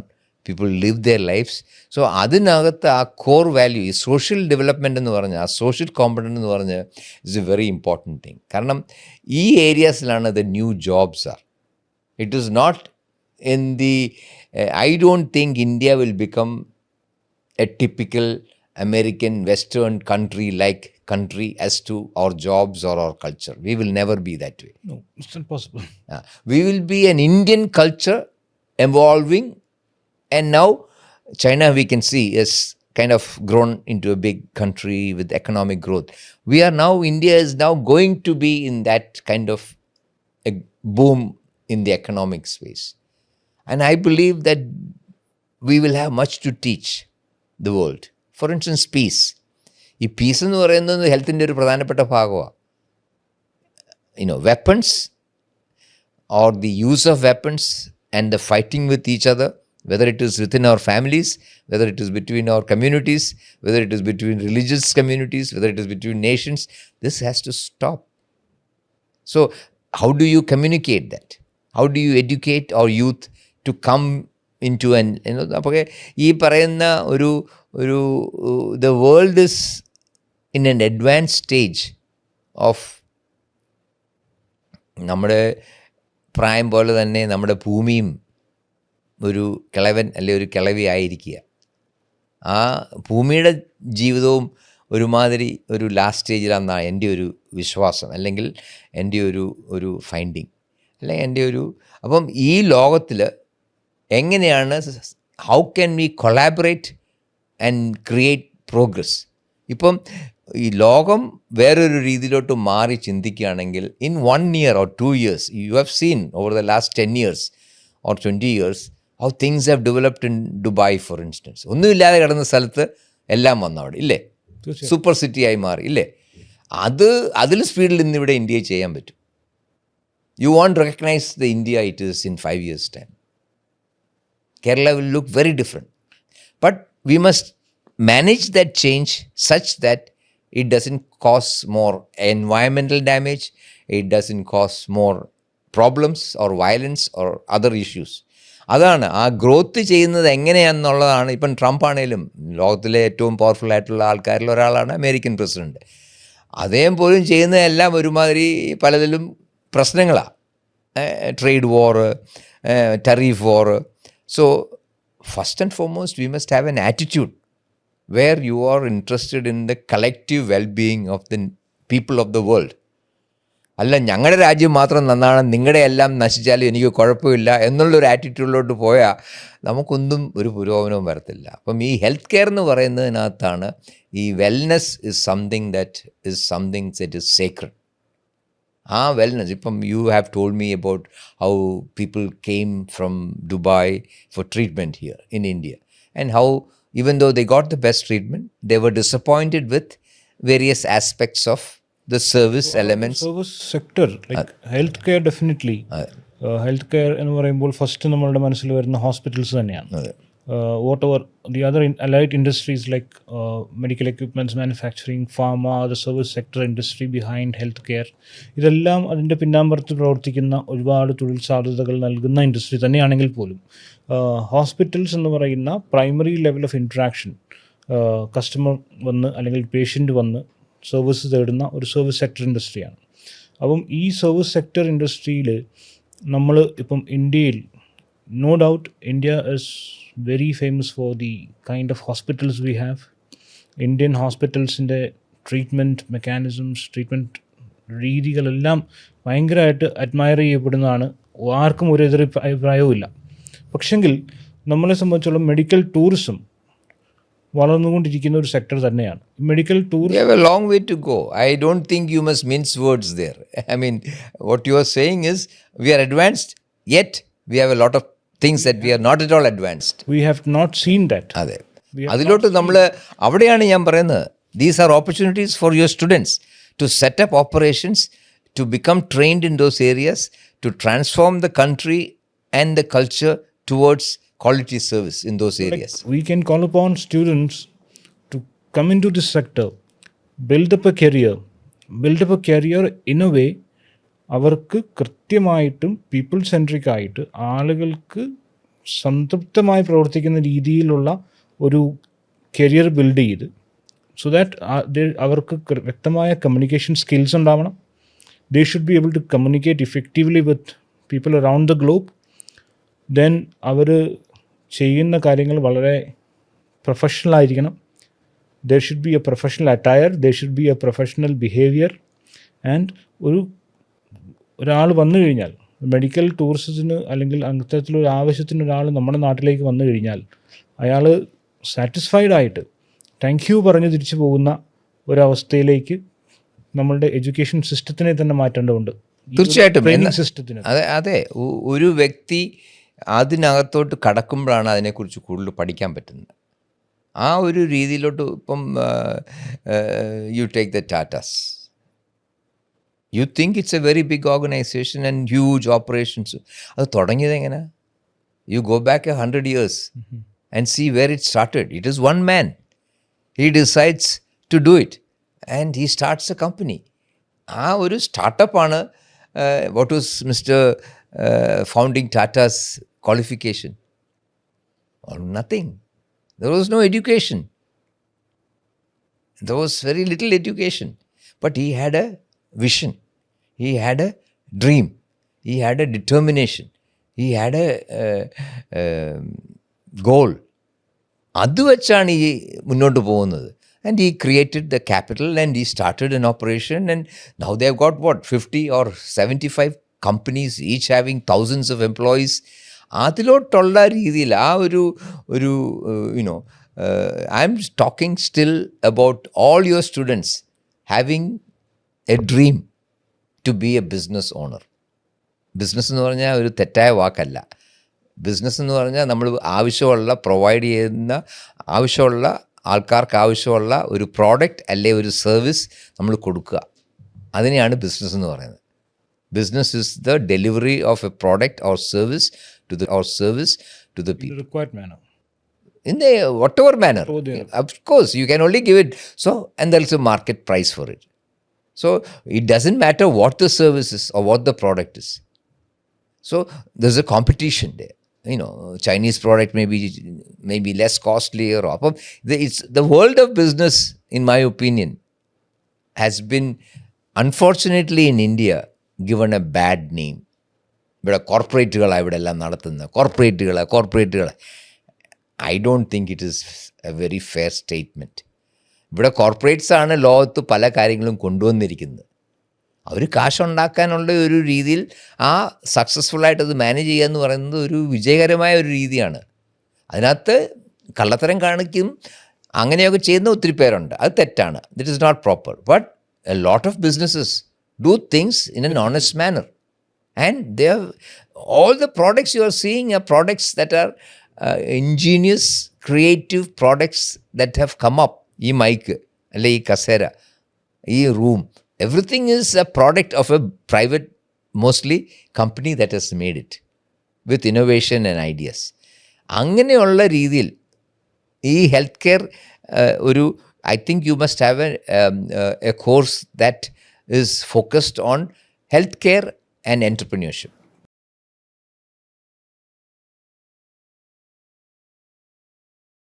People live their lives. So അതിനകത്ത് ആ core value, ഈ social development എന്ന് പറഞ്ഞാൽ, ആ social component എന്ന് പറഞ്ഞാൽ is a very important thing. കാരണം ഈ ഏരിയാസിലാണ് the new jobs are. It is not in the I don't think India will become a typical American Western country as to our jobs or our culture. We will never be that way. No, it's not possible. We will be an Indian culture evolving, and now China, we can see, is kind of grown into a big country with economic growth. India is now going to be in that kind of a boom in the economic space. And I believe that we will have much to teach the world. For instance peace. ഈ peace എന്ന് പറയുന്നത് ഹെൽത്തിൻ്റെ ഒരു പ്രധാനപ്പെട്ട ഭാഗമാണ്. Weapons or the use of weapons and the fighting with each other, whether it is within our families, whether it is between our communities, whether it is between religious communities, whether it is between nations, this has to stop. So how do you communicate that? How do you educate our youth to come into അപ്പോൾ ഈ പറയുന്ന ഒരു the world is in an advanced stage of നമ്മുടെ പ്രായം പോലെ തന്നെ നമ്മുടെ ഭൂമിയും ഒരു കിളവൻ അല്ലെ ഒരു കിളവി ആയിരിക്കുക. ആ ഭൂമിയുടെ ജീവിതവും ഒരുമാതിരി ഒരു ലാസ്റ്റ് സ്റ്റേജിലാണെന്നാണ് എൻ്റെ ഒരു വിശ്വാസം, അല്ലെങ്കിൽ എൻ്റെ ഒരു ഫൈൻഡിങ്, അല്ലെങ്കിൽ എൻ്റെ അപ്പം ഈ ലോകത്തിൽ എങ്ങനെയാണ്, how can we collaborate and create progress? ഇപ്പം ഈ ലോകം വേറൊരു രീതിയിലോട്ട് മാറി ചിന്തിക്കുകയാണെങ്കിൽ, in 1 year or 2 years, you have seen over the last 10 years or 20 years how things have developed in Dubai for instance. ഒന്നുമില്ലാതെ കിടന്ന സ്ഥലത്ത് എല്ലാം വന്നു അവിടെ, ഇല്ലേ? സൂപ്പർ സിറ്റിയായി മാറി, ഇല്ലേ? അതിൽ സ്പീഡിൽ ഇന്നിവിടെ ഇന്ത്യയിൽ ചെയ്യാൻ പറ്റും. You won't recognise the India it is in 5 years' time. Kerala will look very different. But we must manage that change such that it doesn't cause more environmental damage, it doesn't cause more problems or violence or other issues. അതാണ് ആ growth ചെയ്യുന്നത് എങ്ങനെയാണെന്നുള്ളതാണ്. ഇപ്പം Trump ആണേലും ലോകത്തിലെ ഏറ്റവും powerful ആയിട്ടുള്ള ആൾക്കാരിൽ ഒരാളാണ്, അമേരിക്കൻ പ്രസിഡൻറ്റ്. അദ്ദേഹം പോലും ചെയ്യുന്നതെല്ലാം ഒരുമാതിരി പലതിലും പ്രശ്നങ്ങളാണ്. Trade war, tariff war. So, first and foremost, we must have an attitude where you are interested in the collective well-being of the people of the world. അല്ല ഞങ്ങളുടെ രാജ്യം മാത്രം നന്നാണ്, നിങ്ങളുടെ എല്ലാം നശിച്ചാലും എനിക്ക് കുഴപ്പമില്ല എന്നുള്ളൊരു ആറ്റിറ്റ്യൂഡിലോട്ട് പോയാൽ നമുക്കൊന്നും ഒരു പുരോഗമനവും വരത്തില്ല. അപ്പം ഈ ഹെൽത്ത് കെയർ എന്ന് പറയുന്നതിനകത്താണ് ഈ wellness is something that is Sacred. ആ വെൽനെസ്, ഇപ്പം you have told me about how people came from Dubai four treatment here in India, and how even though they got the best treatment, they were disappointed with various aspects of the service elements. Service sector, like healthcare, definitely. Healthcare എന്ന് പറയുമ്പോൾ first നമ്മളുടെ മനസ്സിൽ വരുന്ന hospitals തന്നെയാണ്. Whatever the other allied industries like medical equipments, manufacturing, pharma, the service sector industry behind healthcare, ഇതെല്ലാം അതിൻ്റെ പിന്നാമ്പുറത്ത് പ്രവർത്തിക്കുന്ന ഒരുപാട് തൊഴിൽ സാധ്യതകൾ നൽകുന്ന ഇൻഡസ്ട്രി തന്നെയാണെങ്കിൽ പോലും ഹോസ്പിറ്റൽസ് എന്ന് പറയുന്ന primary level of interaction, customer വന്ന് അല്ലെങ്കിൽ പേഷ്യൻ്റ് വന്ന് സർവീസ് തേടുന്ന ഒരു സർവീസ് സെക്ടർ ഇൻഡസ്ട്രിയാണ്. അപ്പം ഈ സർവീസ് സെക്ടർ ഇൻഡസ്ട്രിയിൽ നമ്മൾ ഇപ്പം ഇന്ത്യയിൽ, no doubt India is very famous for the kind of hospitals we have. Indian hospitals in the treatment mechanisms, treatment രീതികളെല്ലാം ഭയങ്കരമായിട്ട് അഡ്മയർ ചെയ്യപ്പെടുന്നതാണ്. ആർക്കും ഒരു എതിർ അഭിപ്രായവും ഇല്ല. പക്ഷെങ്കിൽ നമ്മളെ സംബന്ധിച്ചോളം മെഡിക്കൽ ടൂറിസം വളർന്നുകൊണ്ടിരിക്കുന്ന ഒരു സെക്ടർ തന്നെയാണ് medical tourism. We have a long way to go. I don't think you must mince words there. I mean, what you are saying is we are advanced, yet we have a lot of things that we are not at all advanced. We have not seen that. അതെ, അതിലോട്ട് നമ്മൾ അവിടെയാണ് ഞാൻ പറയുന്നത്, these are opportunities for your students to set up operations, to become trained in those areas, to transform the country and the culture towards quality service in those areas. We can call upon students to come into this sector, build up a career in a way അവർക്ക് കൃത്യമായിട്ടും people centric ആയിട്ട് ആളുകൾക്ക് സംതൃപ്തമായി പ്രവർത്തിക്കുന്ന രീതിയിലുള്ള ഒരു career build ചെയ്ത്, so that അവർക്ക് വ്യക്തമായ കമ്മ്യൂണിക്കേഷൻ സ്കിൽസ് ഉണ്ടാവണം. They should be able to communicate effectively with people around the globe. Then അവർ ചെയ്യുന്ന കാര്യങ്ങൾ വളരെ പ്രൊഫഷണൽ ആയിരിക്കണം. There should be a professional attire, there should be a professional behaviour. And ഒരാൾ വന്നു കഴിഞ്ഞാൽ, മെഡിക്കൽ ടൂറിസത്തിന് അല്ലെങ്കിൽ അത്തരത്തിലൊരു ആവശ്യത്തിന് ഒരാൾ നമ്മുടെ നാട്ടിലേക്ക് വന്നു കഴിഞ്ഞാൽ അയാൾ സാറ്റിസ്ഫൈഡ് ആയിട്ട് താങ്ക് യു പറഞ്ഞ് തിരിച്ചു പോകുന്ന ഒരവസ്ഥയിലേക്ക് നമ്മളുടെ എഡ്യൂക്കേഷൻ സിസ്റ്റത്തിനെ തന്നെ മാറ്റേണ്ടതുണ്ട്. തീർച്ചയായിട്ടും ട്രെയിനിങ് സിസ്റ്റത്തിന്. അതെ, ഒരു വ്യക്തി അതിനകത്തോട്ട് കടക്കുമ്പോഴാണ് അതിനെക്കുറിച്ച് കൂടുതൽ പഠിക്കാൻ പറ്റുന്നത്. ആ ഒരു രീതിയിലോട്ട് ഇപ്പം you take the Tatas, you think it's a very big organisation and huge operations. അത് തുടങ്ങിയത് എങ്ങനെ? You go back 100 years and see where it started. It is one man. He decides to do it and he starts a company. ആ ഒരു സ്റ്റാർട്ടപ്പാണ് what was mister founding Tata's qualification? Or nothing. There was no education. There was very little education. But he had a vision. He had a dream. He had a determination. He had a goal. അത് വെച്ചാണ് ഈ മുന്നോട്ട് പോകുന്നത്. And he created the capital and he started an operation, and now they have got what, 50 or 75 companies, each having thousands of employees. അതിലോട്ടുള്ള രീതിയിൽ ആ ഒരു I am talking still about all your students having a dream to be a business owner. Business എന്ന് പറഞ്ഞാൽ ഒരു തെറ്റായ വാക്കല്ല. Business എന്ന് പറഞ്ഞാൽ നമ്മൾ ആവശ്യമുള്ള പ്രൊവൈഡ് ചെയ്യുന്ന ആവശ്യമുള്ള ആൾക്കാർക്ക് ആവശ്യമുള്ള ഒരു പ്രോഡക്റ്റ് അല്ലെ ഒരു സർവീസ് നമ്മൾ കൊടുക്കുക. അതിനെയാണ് ബിസിനസ് എന്ന് പറയുന്നത്. Business is the delivery of a product or service to the people. In the required manner. In the whatever manner. Of course, you can only give it. So, and there's a market price for it. So, it doesn't matter what the service is or what the product is. So, there's a competition there. Chinese product may be less costly or it's the world of business, in my opinion, has been, unfortunately in India, given a bad name. ഇവിടെ കോർപ്പറേറ്റുകളാണ് ഇവിടെ എല്ലാം നടത്തുന്നത്. കോർപ്പറേറ്റുകൾ I don't think it is a very fair statement. ഇവിടെ കോർപ്പറേറ്റ്സാണ് ലോകത്ത് പല കാര്യങ്ങളും കൊണ്ടുവന്നിരിക്കുന്നത്. അവർ കാശുണ്ടാക്കാനുള്ള ഒരു രീതിയിൽ ആ സക്സസ്ഫുള്ളായിട്ട് അത് മാനേജ് ചെയ്യുക എന്ന് പറയുന്നത് ഒരു വിജയകരമായ ഒരു രീതിയാണ്. അതിനകത്ത് കള്ളത്തരം കാണിക്കും, അങ്ങനെയൊക്കെ ചെയ്യുന്ന ഒത്തിരി പേരുണ്ട്. അത് തെറ്റാണ്. That is not proper. But a lot of businesses do things in an honest manner, and they have all the products you are seeing are products that are ingenious, creative products that have come up. Ee mic alle ee kasera, ee room, everything is a product of a private, mostly company that has made it with innovation and ideas. അങ്ങനെയുള്ള രീതിയിൽ ഈ health care I think you must have a course that is focused on healthcare and entrepreneurship.